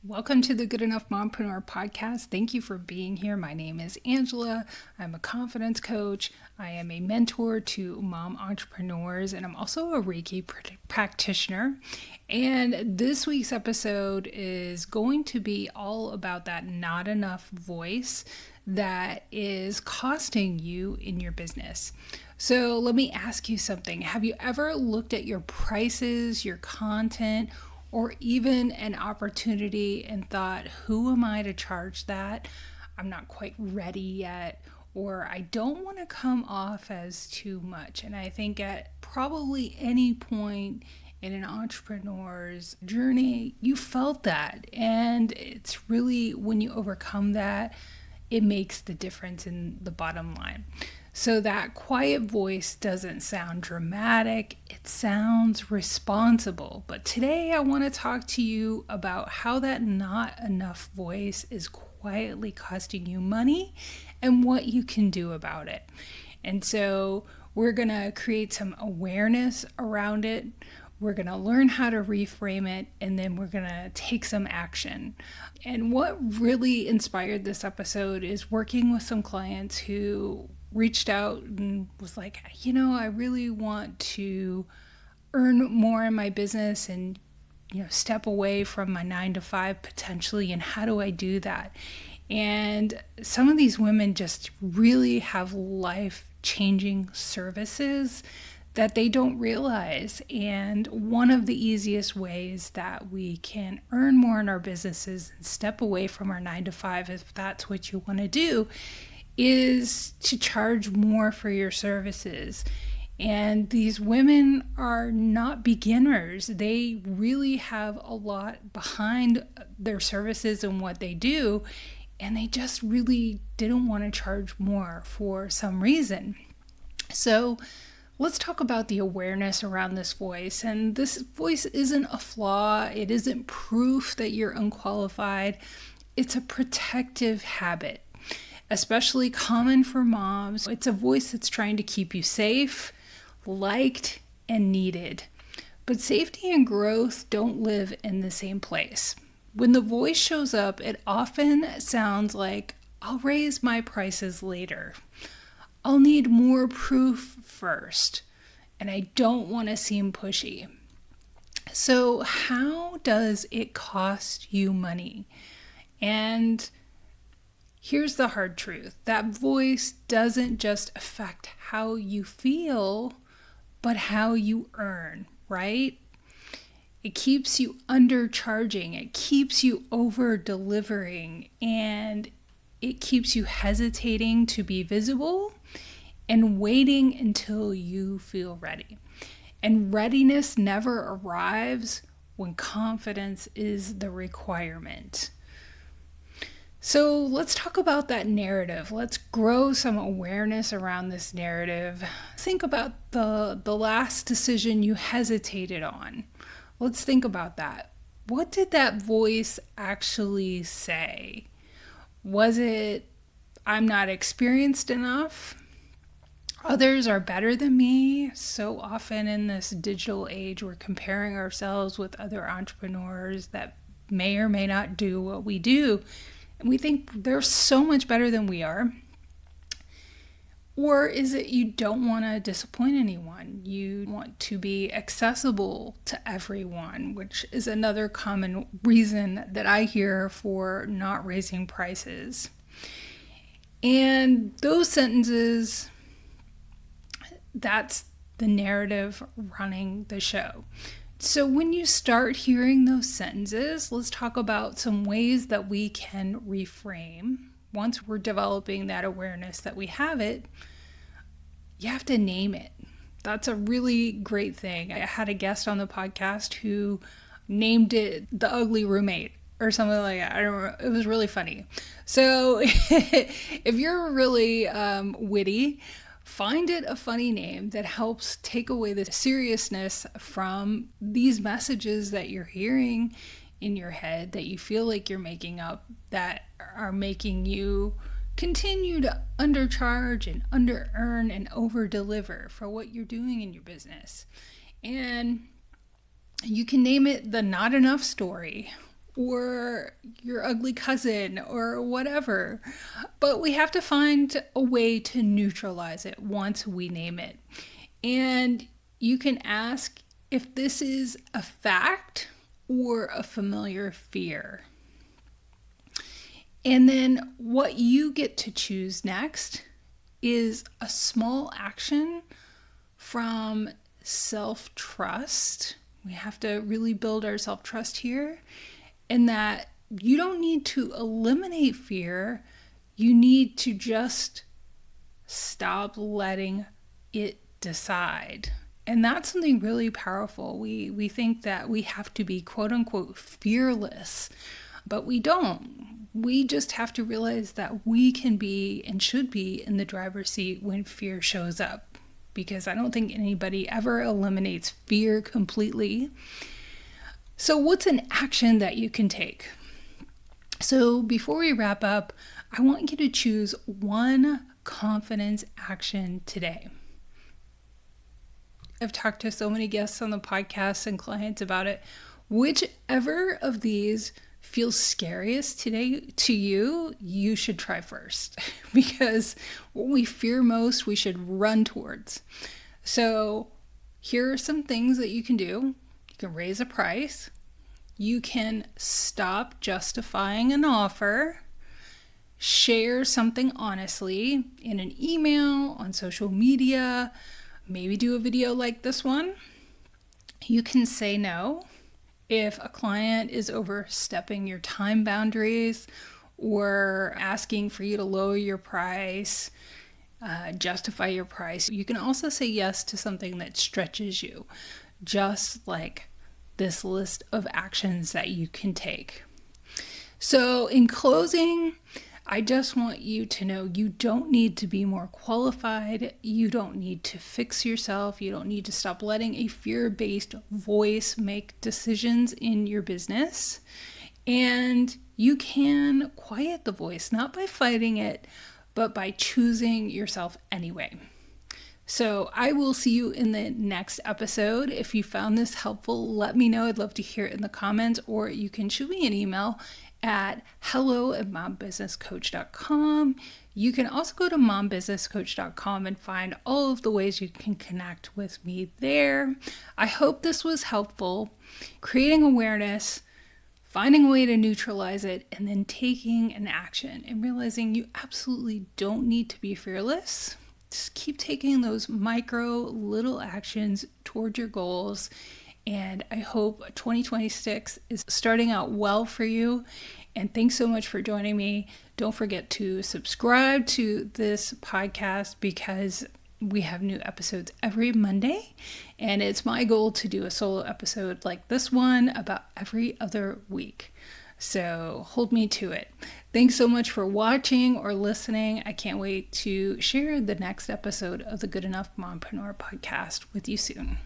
Welcome to the Good Enough Mompreneur podcast. Thank you for being here. My name is Angela. I'm a confidence coach. I am a mentor to mom entrepreneurs, and I'm also a Reiki practitioner. And this week's episode is going to be all about that not enough voice that is costing you in your business. So let me ask you something. Have you ever looked at your prices, your content, or even an opportunity and thought, who am I to charge that? I'm not quite ready yet, or I don't want to come off as too much. And I think at probably any point in an entrepreneur's journey, you felt that. And it's really when you overcome that, it makes the difference in the bottom line. So that quiet voice doesn't sound dramatic, it sounds responsible. But today I want to talk to you about how that not enough voice is quietly costing you money and what you can do about it. And so we're going to create some awareness around it. We're going to learn how to reframe it, and then we're going to take some action. And what really inspired this episode is working with some clients who reached out and was like, I really want to earn more in my business and, step away from my 9-to-5 potentially. And how do I do that? And some of these women just really have life-changing services that they don't realize. And one of the easiest ways that we can earn more in our businesses and step away from our 9-to-5, if that's what you want to do, is to charge more for your services. And these women are not beginners. They really have a lot behind their services and what they do, and they just really didn't want to charge more for some reason. So let's talk about the awareness around this voice. And this voice isn't a flaw. It isn't proof that you're unqualified. It's a protective habit, especially common for moms. It's a voice that's trying to keep you safe, liked, and needed. But safety and growth don't live in the same place. When the voice shows up, it often sounds like, I'll raise my prices later. I'll need more proof first, and I don't want to seem pushy. So how does it cost you money? And here's the hard truth. That voice doesn't just affect how you feel, but how you earn, right? It keeps you undercharging. It keeps you over-delivering. And it keeps you hesitating to be visible and waiting until you feel ready. And readiness never arrives when confidence is the requirement. So let's talk about that narrative. Let's grow some awareness around this narrative. Think about the last decision you hesitated on. Let's think about that. What did that voice actually say? Was it, I'm not experienced enough? Others are better than me. So often in this digital age, we're comparing ourselves with other entrepreneurs that may or may not do what we do. And we think they're so much better than we are. Or is it you don't want to disappoint anyone? You want to be accessible to everyone, which is another common reason that I hear for not raising prices. And those sentences, that's the narrative running the show. So when you start hearing those sentences, let's talk about some ways that we can reframe. Once we're developing that awareness that we have it, you have to name it. That's a really great thing. I had a guest on the podcast who named it the ugly roommate or something like that. I don't remember. It was really funny. So if you're really witty, find it a funny name that helps take away the seriousness from these messages that you're hearing in your head that you feel like you're making up, that are making you continue to undercharge and under-earn and over-deliver for what you're doing in your business. And you can name it the not enough story, or your ugly cousin or whatever. But we have to find a way to neutralize it once we name it. And you can ask if this is a fact or a familiar fear. And then what you get to choose next is a small action from self-trust. We have to really build our self-trust here, and that you don't need to eliminate fear. You need to just stop letting it decide. And that's something really powerful. We think that we have to be quote unquote fearless, but we don't. We just have to realize that we can be and should be in the driver's seat when fear shows up, because I don't think anybody ever eliminates fear completely. So what's an action that you can take? So before we wrap up, I want you to choose one confidence action today. I've talked to so many guests on the podcast and clients about it. Whichever of these feels scariest today to you, you should try first, because what we fear most, we should run towards. So here are some things that you can do. You can raise a price. You can stop justifying an offer. Share something honestly in an email, on social media, maybe do a video like this one. You can say no if a client is overstepping your time boundaries or asking for you to lower your price, justify your price. You can also say yes to something that stretches you, just like this list of actions that you can take. So in closing, I just want you to know you don't need to be more qualified. You don't need to fix yourself. You don't need to stop letting a fear-based voice make decisions in your business. And you can quiet the voice, not by fighting it, but by choosing yourself anyway. So I will see you in the next episode. If you found this helpful, let me know. I'd love to hear it in the comments, or you can shoot me an email at hello@mombusinesscoach.com. You can also go to mombusinesscoach.com and find all of the ways you can connect with me there. I hope this was helpful. Creating awareness, finding a way to neutralize it, and then taking an action and realizing you absolutely don't need to be fearless. Just keep taking those micro little actions toward your goals. And I hope 2026 is starting out well for you. And thanks so much for joining me. Don't forget to subscribe to this podcast, because we have new episodes every Monday. And it's my goal to do a solo episode like this one about every other week. So hold me to it. Thanks so much for watching or listening. I can't wait to share the next episode of the Good Enough Mompreneur podcast with you soon.